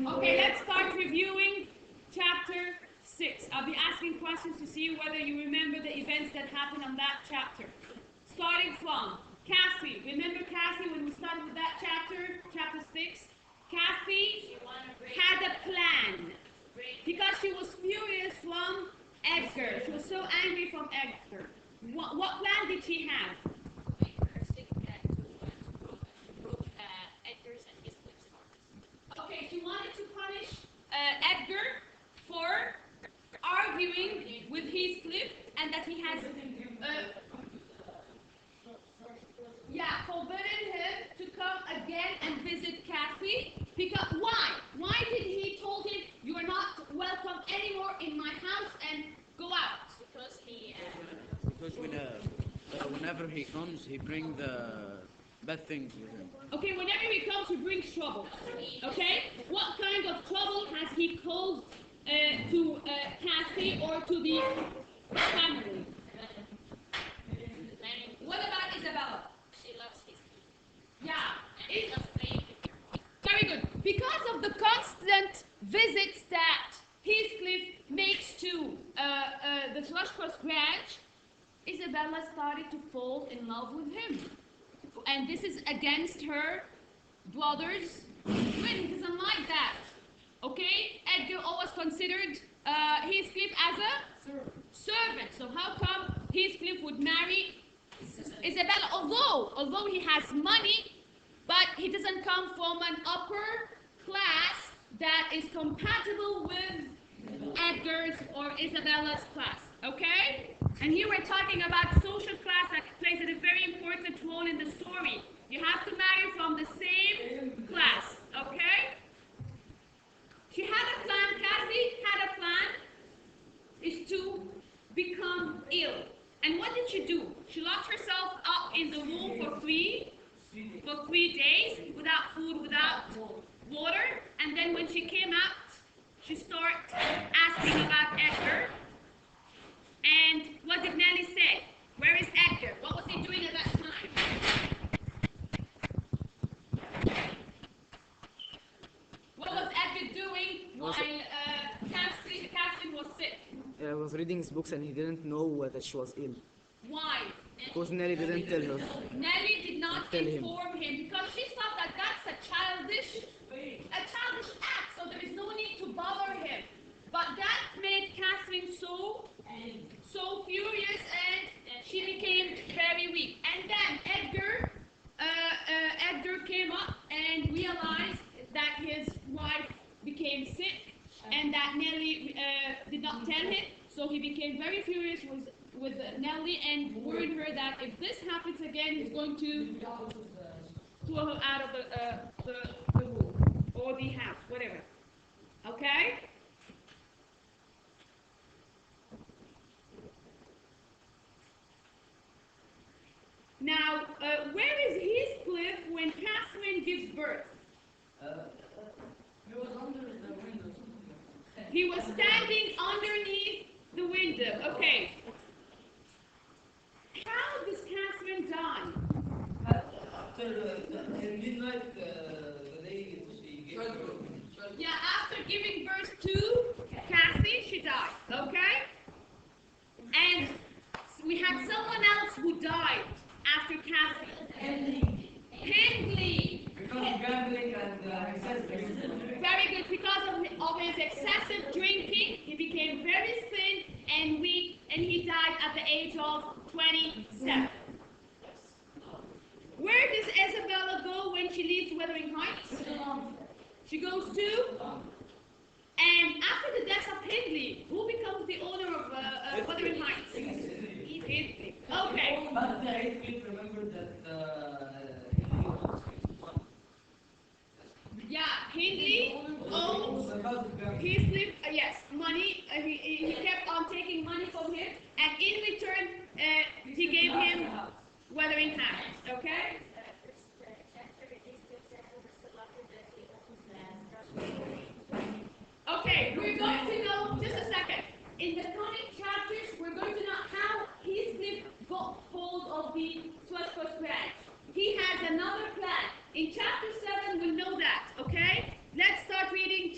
Okay, let's start reviewing chapter 6. I'll be asking questions to see whether you remember the events that happened on that chapter. Starting from Cassie. Remember Cassie when we started with that chapter, chapter 6? Cassie had a plan because she was furious from Edgar. She was so angry from Edgar. What plan did she have? Okay, she wanted to punish Edgar for arguing with Heathcliff and that he has forbidden him to come again and visit Cassie. Because why? Why did he told him you are not welcome anymore in my house and go out? Because whenever he comes, he brings the bad things with him. Okay, whenever he comes, he brings trouble. Okay? What kind of trouble has he caused to Cassie or to the family? What about Isabella? She loves his Yeah. Very good. Because of the constant visits that Heathcliff makes to the Thrushcross Grange, Isabella started to fall in love with him. And this is against her brother's will. He doesn't like that. Okay? Edgar always considered Heathcliff as a servant. So how come Heathcliff would marry Isabella? Although he has money, but he doesn't come from an upper class that is compatible with Edgar's or Isabella's class. Okay? And here we're talking about social class that plays a very important role in the story. You have to marry from the same class. Okay? She had a plan, Cassie had a plan, is to become ill. And what did she do? She locked herself up in the room for 3 days without food, without water. And then when she came out, she started asking about Edgar. And what did Nellie say? Where is Edgar? What was he doing at that time? What was Edgar doing while Catherine was sick? I was reading his books and he didn't know that she was ill. Why? Because Nelly didn't tell her. Nellie did not inform him because she thought that that's a childish act, so there is no need to bother him. But that made Catherine so furious and she became very weak. And then Edgar came up and realized that his wife became sick and that Nellie did not tell him. So he became very furious with Nellie and warned her that if this happens again, he's going to throw her out of the room or the house, whatever. Okay? Now, where is Heathcliff when Catherine gives birth? He was under the window. He was standing underneath the window. Okay. How does Catherine die? After midnight, the day she gave birth. Yeah, after giving birth to Cassie, she died. Okay? And we had someone else who died after Catherine. Hindley. Because of gambling and excessive. Very good. Because of his excessive drinking, he became very thin and weak, and he died at the age of 27. Where does Isabella go when she leaves Wuthering Heights? She goes to? And after the death of Hindley, who becomes the owner of Wuthering Heights? Hindley. Okay. But Heathcliff remembered that Yeah, Hindley owns Heathcliff, yes, money. He kept on taking money from him, and in return, he gave him Wuthering Heights. Okay? Okay, we're going to know, just a second. In the coming chapters, we're going to know how Heathcliff got hold of the Thrushcross Grange. He has another plan. In chapter 7, we'll know that, okay? Let's start reading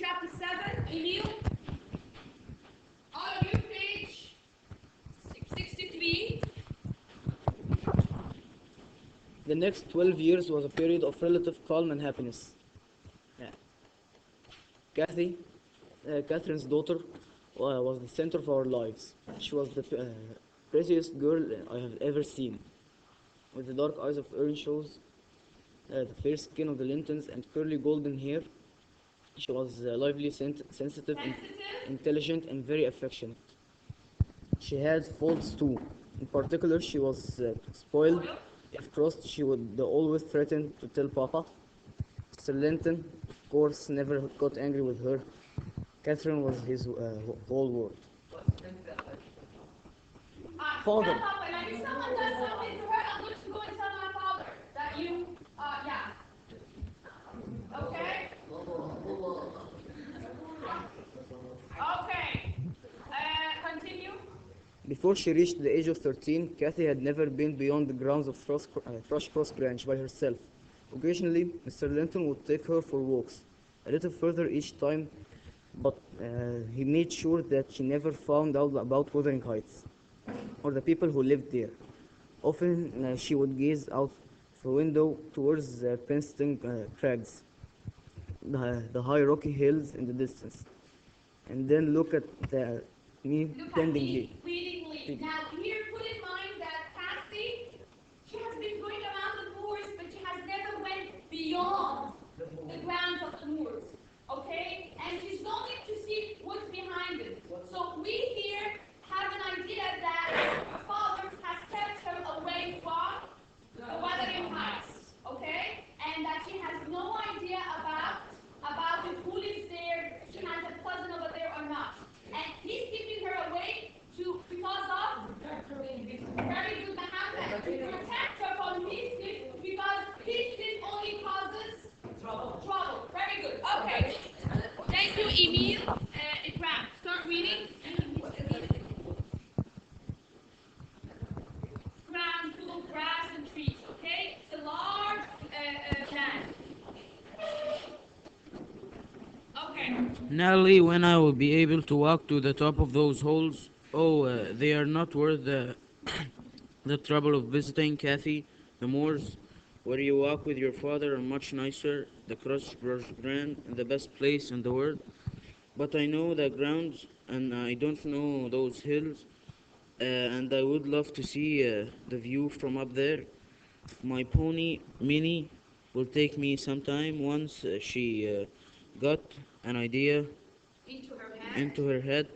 next 12 years was a period of relative calm and happiness. Yeah. Catherine's daughter, was the center of our lives. She was the prettiest girl I have ever seen, with the dark eyes of Earnshaws, the fair skin of the Lintons, and curly golden hair. She was lively, sensitive, intelligent, and very affectionate. She had faults too. In particular, she was spoiled. If crossed, she would always threaten to tell Papa. Mr. Linton, of course, never got angry with her. Catherine was his whole world. Father. Tell Papa, like if someone does something to her, I'm going to go and tell my father that you, yeah. Okay? Okay. Continue. Before she reached the age of 13, Kathy had never been beyond the grounds of Thrushcross Grange by herself. Occasionally, Mr. Linton would take her for walks, a little further each time, but he made sure that she never found out about Wuthering Heights or the people who lived there. Often she would gaze out the window towards the Princeton crags, the high rocky hills in the distance, and then look at me Look at pendingly. me, pleadingly. Now, here, put in mind that Cassie, she has been going around the moors, but she has never went beyond the grounds of the moors. Okay? And she's longing to see what's behind it. So we here have an idea that her father has kept her away from the Wuthering Heights. Okay? And that she has no idea about who lives there, she has a cousin over there or not. And he's keeping her away because of very good Muhammad, to protect her from Heathcliff, because Heathcliff only causes trouble. Very good. Okay. Thank you, Emil. Ikram, start reading. Ground full of grass and trees. Okay, it's a large land. Okay. Nelly, when I will be able to walk to the top of those holes? Oh, they are not worth the trouble of visiting, Kathy. The moors where you walk with your father are much nicer, the Crossbrush Grand, and the best place in the world. But I know the grounds, and I don't know those hills, and I would love to see the view from up there. My pony, Minnie, will take me sometime. Once she got an idea into her head,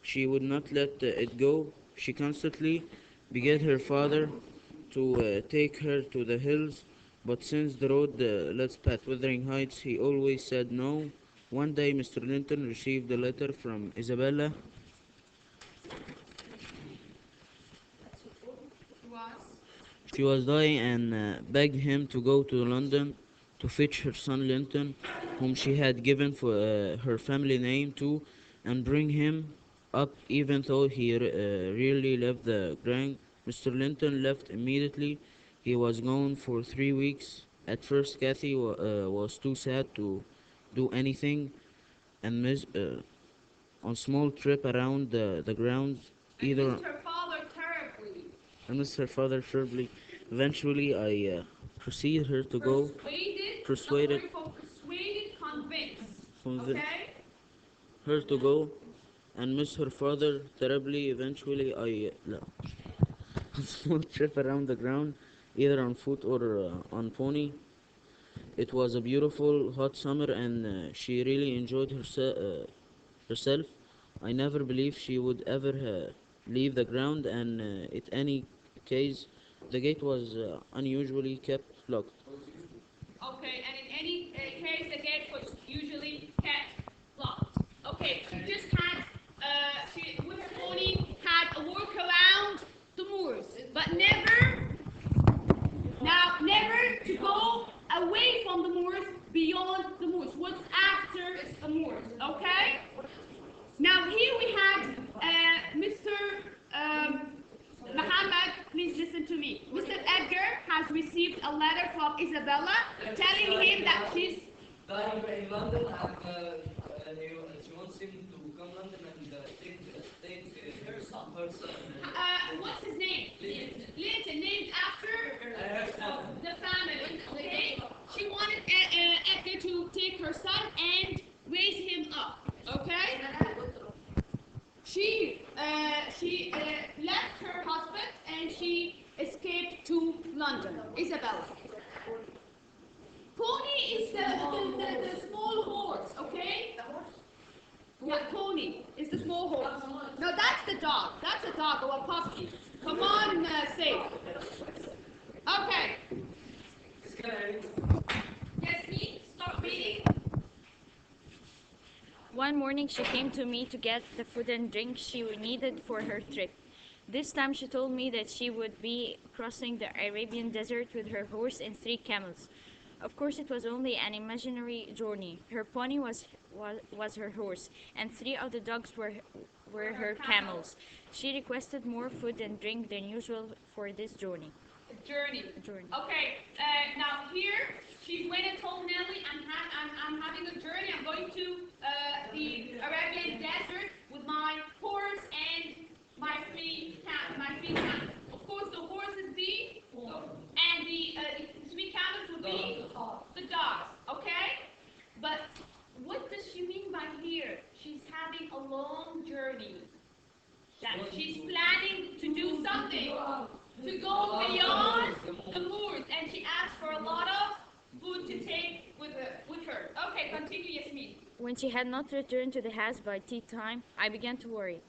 she would not let it go. She constantly begged her father to take her to the hills, but since the road led past Wuthering Heights, he always said no. One day, Mr. Linton received a letter from Isabella. She was dying and begged him to go to London to fetch her son Linton, whom she had given for her family name to, and bring him up even though he really left the Grange. Mr. Linton left immediately. He was gone for 3 weeks. At first, Kathy was too sad to do anything, and on small trip around the grounds, either Missed her father terribly. I missed her father terribly. Eventually, I persuaded her to go. Persuaded, Convinced. Okay? her to go, and miss her father terribly. Eventually, a small trip around the ground, either on foot or on pony. It was a beautiful hot summer, and she really enjoyed herself. I never believed she would ever leave the ground, and in any case, the gate was unusually kept locked. Okay, and in any case, the gate was usually kept locked. Okay, she with her pony had a walk around the moors, but never to go away from the moors, beyond the moors. What's after the moors? Okay. Now here we have Mr. Muhammad, please listen to me. Mr. Edgar has received a letter from Isabella telling him that she's dying in London and she wants him to come London and take her son. what's his name? Linton, named after the family. Okay, she wanted Edgar to take her son and raise him up. Okay, she left her husband and she escaped to London. Isabella. Pony is the small horse. Okay. Yeah, pony is the small horse. No, that's the dog. That's a dog or a puppy. Come on, Safe. Okay. Yes, me. Start reading. One morning she came to me to get the food and drink she needed for her trip. This time she told me that she would be crossing the Arabian desert with her horse and 3 camels. Of course it was only an imaginary journey. Her pony was her horse, and 3 of the dogs were her camels. She requested more food and drink than usual for this journey. Journey. Okay. Now here she went and told Nelly, I'm having a journey. I'm going to the Arabian desert with my horse and my 3 camels. Of course, the horse is B, and the 3 camels would be the dogs. Okay. But what does she mean by here? She's having a long journey. That she's planning to do something, to go beyond the moors, and she asked for a lot of food to take with her. Okay, continue, Yasmin. When she had not returned to the house by tea time, I began to worry.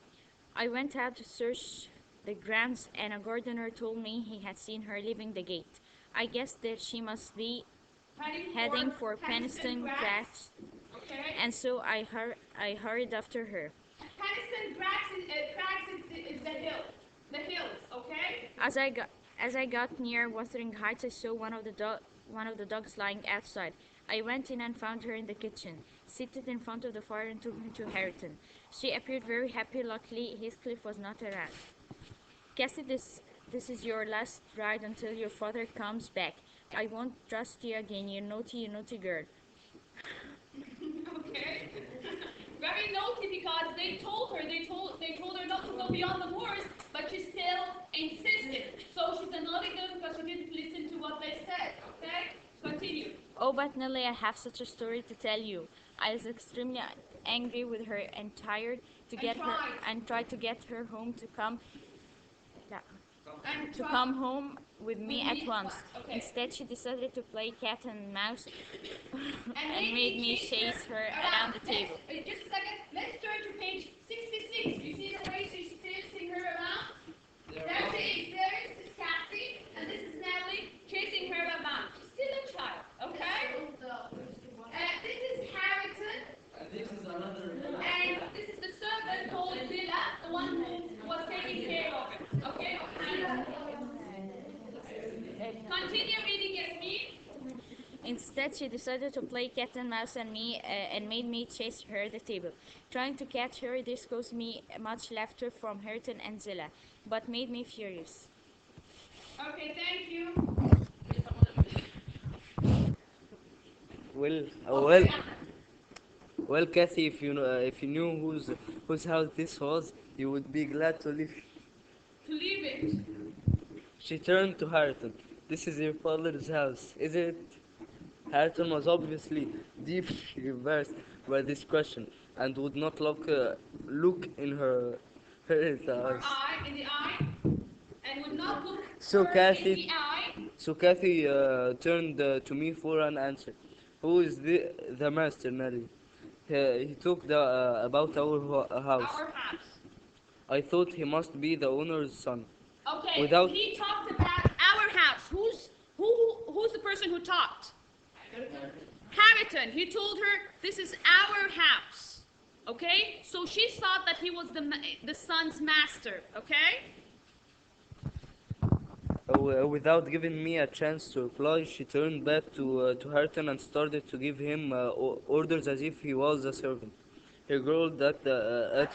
I went out to search the grounds, and a gardener told me he had seen her leaving the gate. I guessed that she must be heading for Peniston Crags, Okay. and so I hurried after her. Peniston Crags is the hills. Okay. As I got near Wuthering Heights, I saw one of the dogs lying outside. I went in and found her in the kitchen, seated in front of the fire, and took her to Hareton. She appeared very happy. Luckily, Heathcliff was not around. Cassie, this is your last ride until your father comes back. I won't trust you again, you naughty girl. Okay. Very naughty because they told her not to go beyond the moors, but she still insisted. So she's a naughty girl because she didn't listen to what they said. Okay? Continue. Oh, but Nelly, I have such a story to tell you. I was extremely angry with her and tired and tried to get her home to come home with me at once. Okay. Instead, she decided to play cat and mouse And made me chase her around the table. Just a second. Let's turn to page 66. You see the way she's chasing her around? There she is. There is Cassie, and this is Nellie chasing her around. She's still a child, okay? This is Harrington, And this is another. and this is the servant called Zilla, the one who was taking care of it, okay? Continue reading, Yasmin. Instead, she decided to play cat and mouse and made me chase her the table. Trying to catch her, this caused me much laughter from Hareton and Zilla, but made me furious. Okay, thank you. Well, Kathy, if you knew whose house this was, you would be glad to leave. To leave it. She turned to Hareton. This is your father's house, is it? Hareton was obviously deeply embarrassed by this question and would not look in her Her eyes. eye, in the eye, and would not look So her Kathy- in the eye. So Kathy turned to me for an answer. Who is the master, Nelly? He talked about our house. Our house. I thought he must be the owner's son. Okay. Without- He talked about our house. Who's the person who talked? Hareton. He told her this is our house. Okay. So she thought that he was the son's master. Okay. Without giving me a chance to reply, she turned back to Hareton and started to give him orders as if he was a servant. He growled at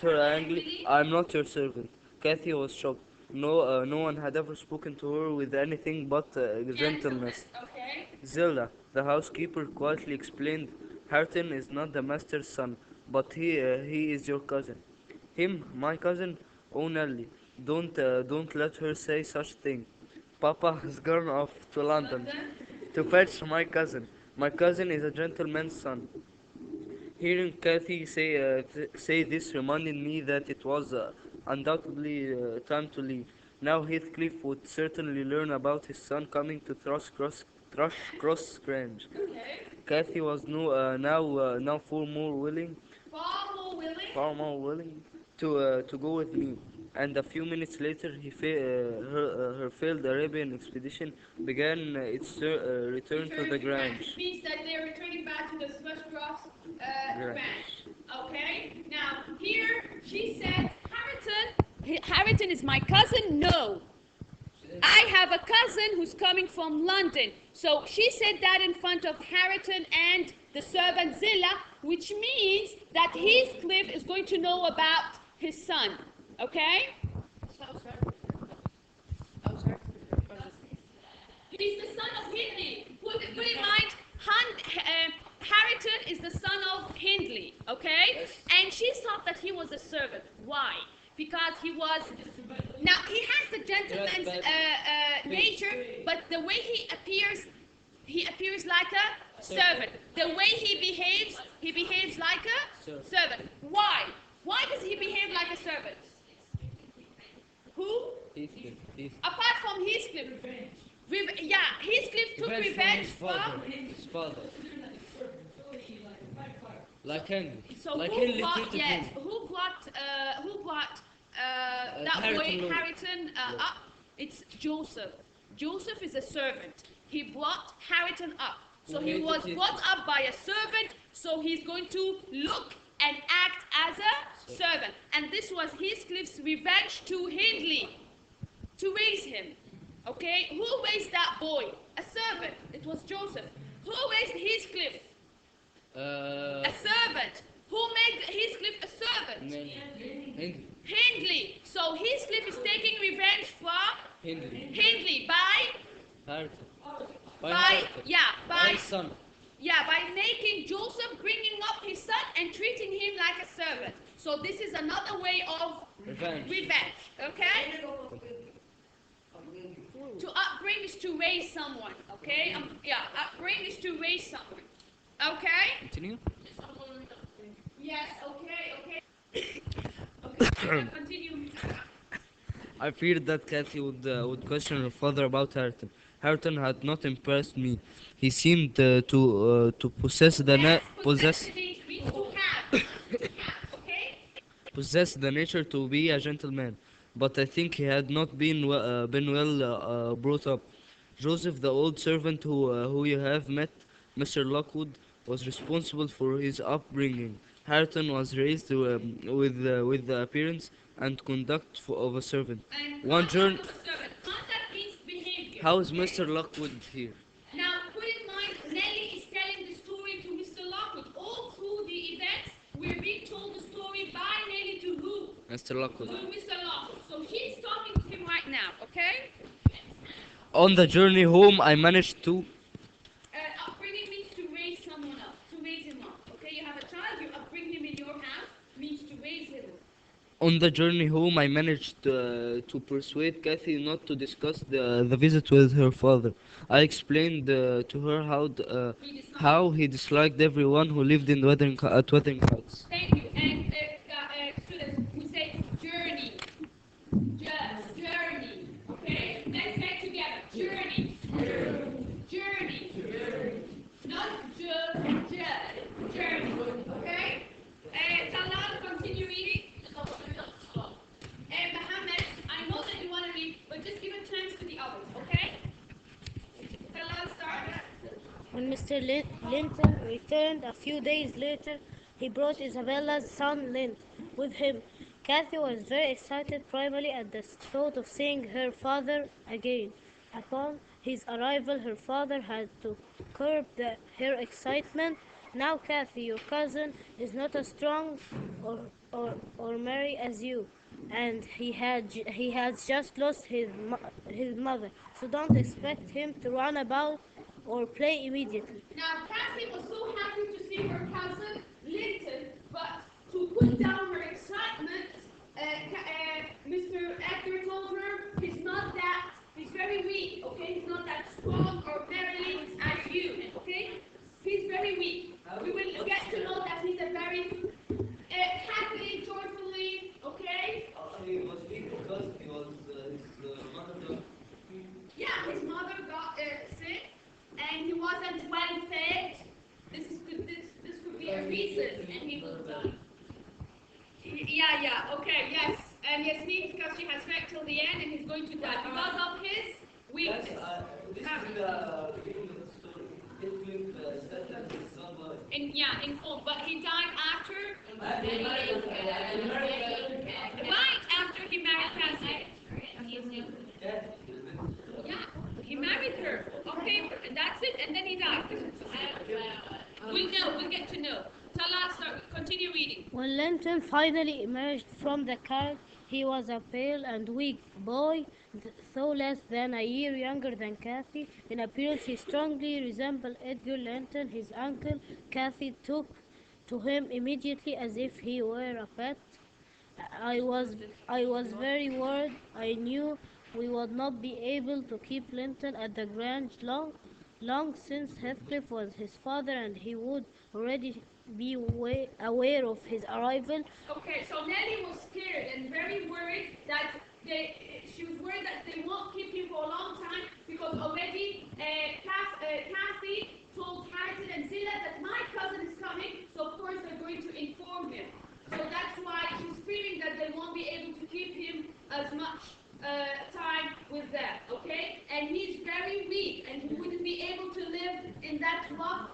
her angrily. "I'm not your servant." Kathy was shocked. No one had ever spoken to her with anything but gentleness. Okay. Zilda, the housekeeper, quietly explained, "Hareton is not the master's son, but he is your cousin." "Him, my cousin? Oh, Nelly, don't let her say such thing." Papa has gone off to London to fetch my cousin. My cousin is a gentleman's son. Hearing Kathy say this reminded me that it was undoubtedly time to leave. Now Heathcliff would certainly learn about his son coming to Thrushcross Grange. Okay. Kathy was now far more willing to go with me. And a few minutes later, her failed Arabian expedition began its return to the Grange. Means that they're returning back to the Thrushcross Grange. Grange. Okay. Now here she said, Harrington is my cousin. No, I have a cousin who's coming from London. So she said that in front of Harrington and the servant Zilla, which means that Heathcliff is going to know about his son. Okay? He's the son of Hindley. Put in mind, Harrington is the son of Hindley. Okay? And she thought that he was a servant. Why? Because he was. Now he has the gentleman's nature, but the way he appears like a servant. The way he behaves like a servant. Why? Why does he behave like a servant? Who? Heathcliff. Apart from Heathcliff. Heathcliff took revenge from. His father. Like Henry. So like who Henry brought? treated Yes. him. Who brought that Harrington boy Lord. Harrington up? It's Joseph. Joseph is a servant. He brought Harrington up. So Who he hated was him. brought up by a servant. So he's going to look and act as a servant. And this was Heathcliff's revenge to Hindley, to raise him. Okay? Who raised that boy? A servant. It was Joseph. Who raised Heathcliff? A servant. Who made Heathcliff a servant? Henry. Hindley. So Heathcliff is taking revenge from Henry. Hindley by Harrington. Harrington. By his son. by making Joseph bringing up his son and treating him like a servant. So this is another way of Revenge. Okay? To upbring is to raise someone. Okay? Upbring is to raise someone. Okay? Continue. Yes. Okay. Okay. Continue. I feared that Kathy would question her father about Harrington. Harrington had not impressed me. He seemed to possess Possess means to have. Okay? possess the nature to be a gentleman, but I think he had not been well brought up. Joseph, the old servant who you have met, Mr. Lockwood, was responsible for his upbringing. Harrington was raised with the appearance and conduct of a servant. And One journey. conduct of a servant. Conduct means behavior. How is Mr. Lockwood here? Now, put in mind, Nellie is telling the story to Mr. Lockwood. All through the events, we're being told the story by Nellie to who? Mr. Lockwood. To Mr. Lockwood. So she's talking to him right now, okay? On the journey home, I managed to. Upbringing means to raise someone up, to raise him up. Okay, you have a child, you upbring him in your house, means to raise him up. On the journey home, I managed to persuade Kathy not to discuss the visit with her father. I explained to her how he disliked everyone who lived in Wuthering Heights. Thank you. And students, we say journey. Just journey. Okay? Let's say it together. Journey. Journey. Not just journey. Okay? Talal, continue reading. Mohammed, I know that you want to read, but just give a chance to the others, okay? Talal, start. When Mr. Linton returned a few days later, he brought Isabella's son Lint with him. Kathy was very excited, primarily at the thought of seeing her father again. Upon his arrival, her father had to curb her excitement. Now, Kathy, your cousin is not as strong or merry as you, and he has just lost his mother. So don't expect him to run about or play immediately. Now, Kathy was so happy to see her cousin, Linton, but to put down her excitement, Mr. Edgar told her he's very weak. pieces and he will die. Yeah, okay, yes. And Yasmin, because she has fed till the end and he's going to die because of his weakness. This is the beginning of the story. Heathcliff said that his son was. In full, but he died after. He married Right after he married Cassie. Yeah, he married her on paper, and that's it, and then he died. We'll get to know. Tala, continue reading. When Linton finally emerged from the carriage, he was a pale and weak boy, though less than a year younger than Kathy. In appearance, he strongly resembled Edgar Linton, his uncle. Kathy took to him immediately as if he were a pet. I was I was very worried. I knew we would not be able to keep Linton at the Grange long since Heathcliff was his father and he would already be aware of his arrival. Okay, so Nellie was scared and very worried that she was worried that they won't keep him for a long time because already Kathy told Harriet and Zilla that my cousin is coming, so of course they're going to inform him. So that's why she's fearing that they won't be able to keep him as much time with them, okay? And he's very weak and he wouldn't be able to live in that rough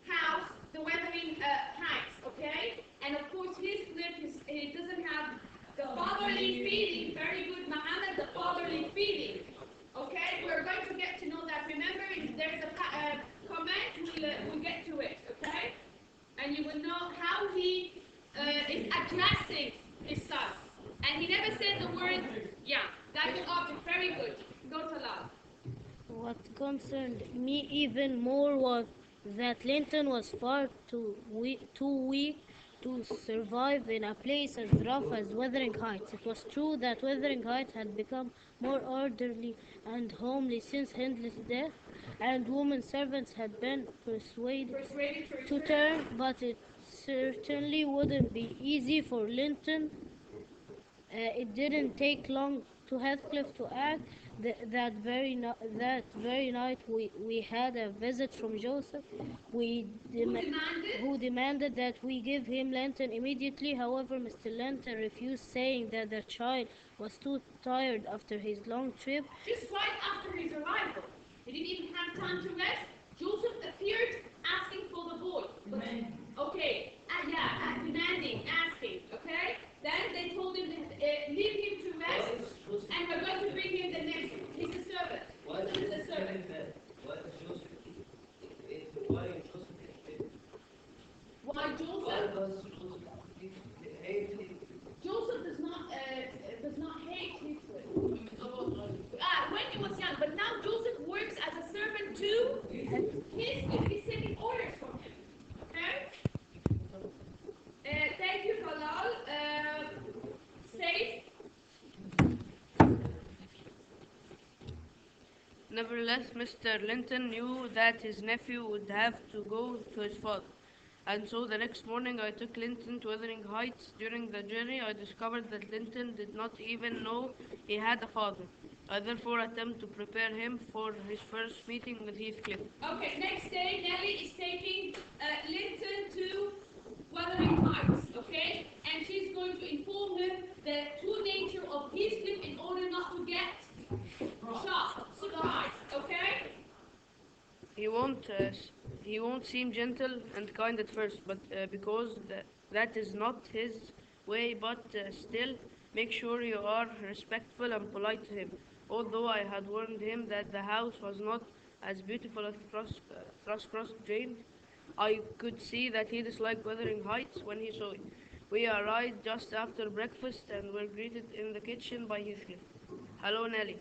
house, the Weathering Heights, okay? And of course Heathcliff, he doesn't have the fatherly feeling, very good Muhammad, the fatherly feeling, okay? We're going to get to know that. Remember, there's a comment, we'll get to it, okay? And you will know how he is addressing his son. And he never said the word, yeah, that is object, very good. Go to love. What concerned me even more was that Linton was far too weak to survive in a place as rough as Wuthering Heights. It was true that Wuthering Heights had become more orderly and homely since Hindley's death, and women servants had been persuaded to turn, but it certainly wouldn't be easy for Linton. It didn't take long to Heathcliff to act. That very night, we had a visit from Joseph, who demanded that we give him Linton immediately. However, Mr. Linton refused, saying that the child was too tired after his long trip. Just right after his arrival. He didn't even have time to rest. Joseph appeared asking for the boy. But, okay, demanding, asking, okay? Then they told him to leave him to rest, and we're going to bring him the next. He's a servant. He's a servant. Why Joseph? Joseph does not hate Heathcliff. When he was young, but now Joseph works as a servant to Heathcliff. He's taking orders from him. Okay? Thank you, Kalal. Safe. Nevertheless, Mr. Linton knew that his nephew would have to go to his father. And so the next morning I took Linton to Wuthering Heights. During the journey I discovered that Linton did not even know he had a father. I therefore attempted to prepare him for his first meeting with Heathcliff. Okay, next day Nellie is taking Linton to Wuthering Heights, okay? And she's going to inform him the true nature of Heathcliff in order not to get shocked, surprised, okay? He won't seem gentle and kind at first, but because that is not his way. But still, make sure you are respectful and polite to him. Although I had warned him that the house was not as beautiful as Thrushcross Grange, I could see that he disliked Wuthering Heights when he saw it. We arrived just after breakfast and were greeted in the kitchen by Heathcliff. "Hello, Nellie.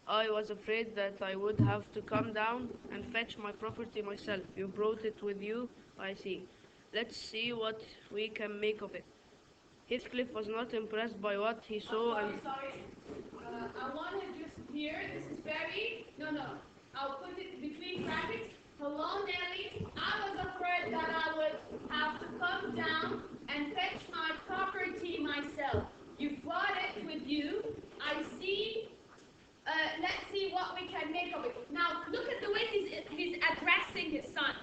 I was afraid that I would have to come down and fetch my property myself. You brought it with you, I see. Let's see what we can make of it." Heathcliff was not impressed by what he saw and Sorry. I want to just hear, this is very, no. I'll put it between brackets. Hello, Nellie. I was afraid that I would have to come down and fetch my property myself. You brought it with you. I see. Let's see what we can make of it. Now, look at the way he's addressing his son.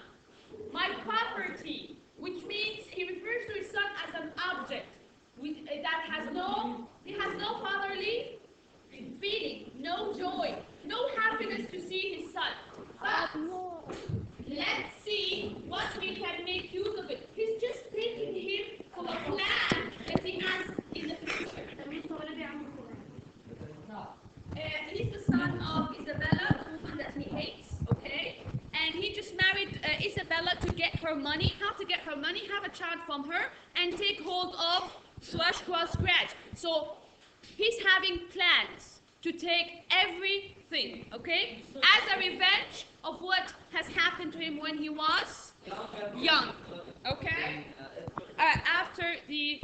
My property, which means he finally have a child from her and take hold of Thrushcross Scratch. So he's having plans to take everything, okay, as a revenge of what has happened to him when he was young, okay? After the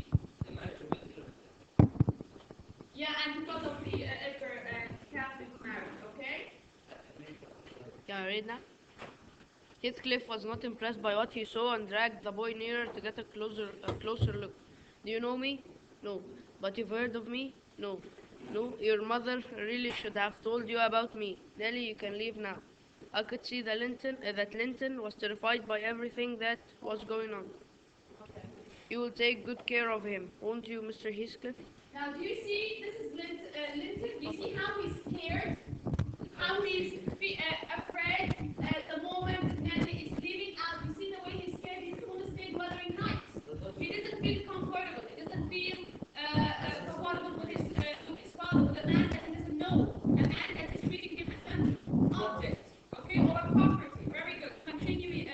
and because of the Edgar and Catherine marriage, okay? Can I read now? Heathcliff was not impressed by what he saw and dragged the boy nearer to get a closer look. Do you know me? No. But you've heard of me? No. No, your mother really should have told you about me. Nellie, you can leave now. I could see that Linton was terrified by everything that was going on. You will take good care of him, won't you, Mr. Heathcliff? Now, do you see, this is Linton, do you see how he's scared? How he's afraid at the moment Nellie is leaving out. You see the way he's scared? He's going to stay Wuthering Heights. He doesn't feel comfortable. He doesn't feel comfortable with his father, with a man that he doesn't know, a man that is treating him as an object, okay, or a property. Very good. Continue,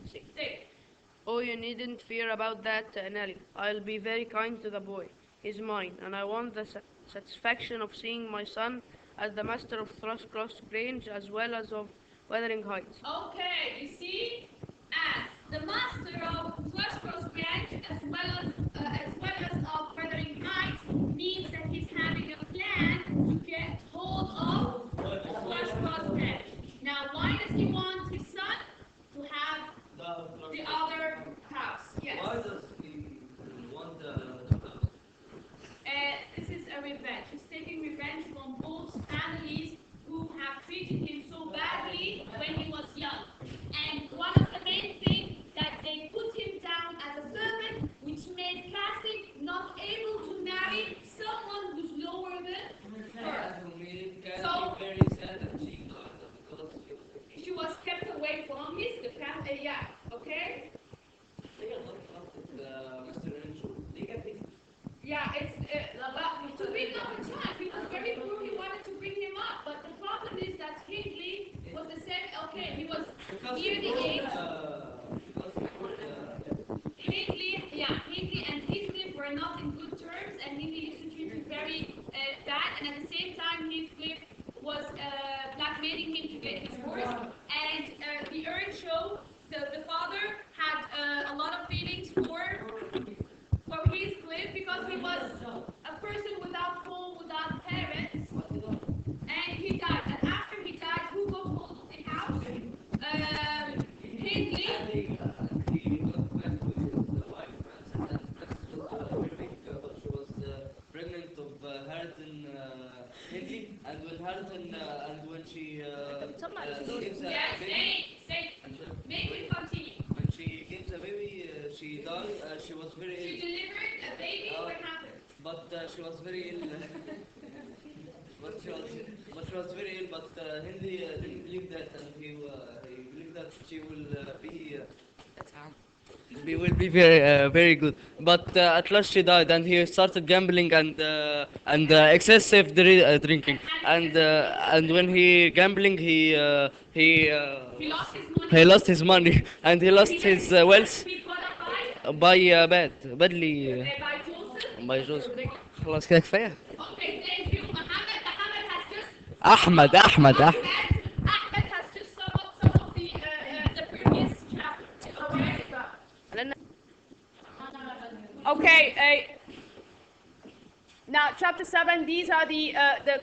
stay. Oh, you needn't fear about that, Nellie. I'll be very kind to the boy. He's mine, and I want the satisfaction of seeing my son as the master of Thrushcross Grange as well as of Wuthering Heights. Okay, you see, as the master of Thrushcross Grange as well as of Wuthering Heights means that he's having a plan to get hold of Thrushcross Grange. Now, why does he want his son to have the other house? Yes. Why does he want the house? This is a revenge. He's taking revenge from both families who have treated him so badly when he was young. And one of the main things that they put him down as a servant, which made Cassie not able to marry someone who's lower than her. So Very sad that she got because she was kept away from his okay? Mr. Andrew. Yeah, it's to bring up a child. He was very poor. He wanted to bring him up, but the problem is that Hindley was the same. Okay, he was near the age. Hindley and Heathcliff were not in good terms, and Hindley used to treat him very bad. And at the same time, Heathcliff was blackmailing him to get his horse. And the Earnshaw, the father, had a lot of feelings for Heathcliff because he was a person without home, without parents, and he died. And after he died, who got hold of the house? Hindley. He got back with his wife, Frances, and she was pregnant of Harrington Hindley, and when Harrington and when she gives a Yes, baby, say, make it continue. when she gives a baby, she died. She was very She ill. delivered a baby. What happened? But she was very ill. but she was very ill. But Hindley didn't believe that, and he believed that she will be very good. But at last she died, and he started gambling and excessive drinking. And when he gambling, he He lost his money. he lost his money and he lost his wealth He got a fight by badly by Joseph. by Joseph. خلاص كده كفايه. Okay, thank you. Muhammad has just احمد Ahmed has just summed up some of the previous chapters. Okay. Now, chapter 7. These are the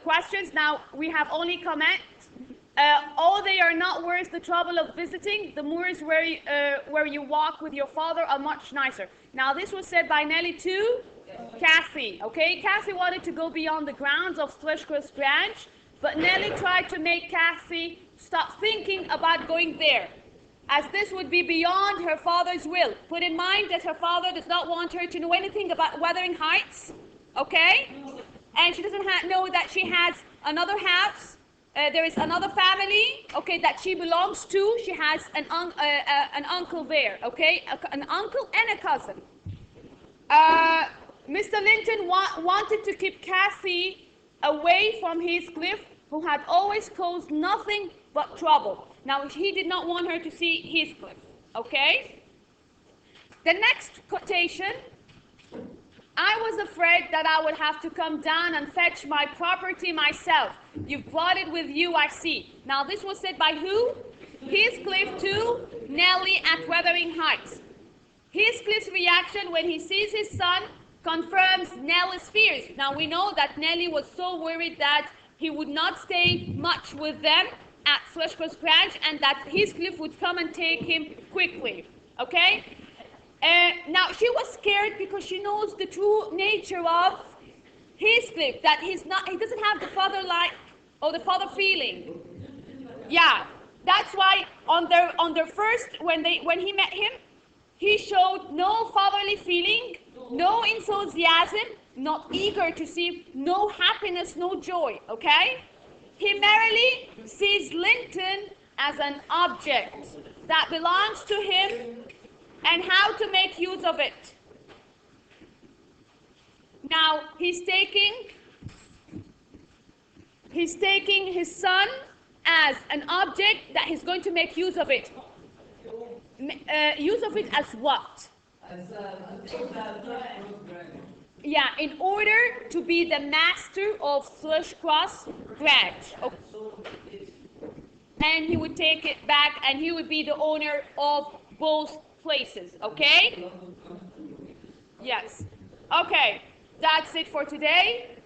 questions. Now we have only comments. Oh, they are not worth the trouble of visiting. The moors where you walk with your father are much nicer. Now, this was said by Nellie to Cathy. Okay, Cathy wanted to go beyond the grounds of Thrushcross Grange, but Nellie tried to make Cathy stop thinking about going there, as this would be beyond her father's will. Put in mind that her father does not want her to know anything about Wuthering Heights, okay? And she doesn't know that she has another house. There is another family, okay, that she belongs to. She has an uncle there, okay? An uncle and a cousin. Mr. Linton wanted to keep Cathy away from Heathcliff, who had always caused nothing but trouble. Now, he did not want her to see Heathcliff, okay? the next quotation, I was afraid that I would have to come down and fetch my property myself. You've brought it with you, I see. Now, this was said by who? Heathcliff to Nellie at Wuthering Heights. Heathcliff's reaction when he sees his son confirms Nellie's fears. Now, we know that Nellie was so worried that he would not stay much with them at Thrushcross Grange and that Heathcliff would come and take him quickly. Okay? Now, she was scared because she knows the true nature of Heathcliff, that he doesn't have the father-like or the father feeling. Yeah, that's why on their first, when he met him, he showed no fatherly feeling, no enthusiasm, not eager to see, no happiness, no joy, okay? He merely sees Linton as an object that belongs to him and how to make use of it. Now, he's taking his son as an object that he's going to make use of it. Use of it as what? Yeah, in order to be the master of Thrushcross Grange. Okay. And he would take it back and he would be the owner of both places, okay? Yes. Okay, that's it for today.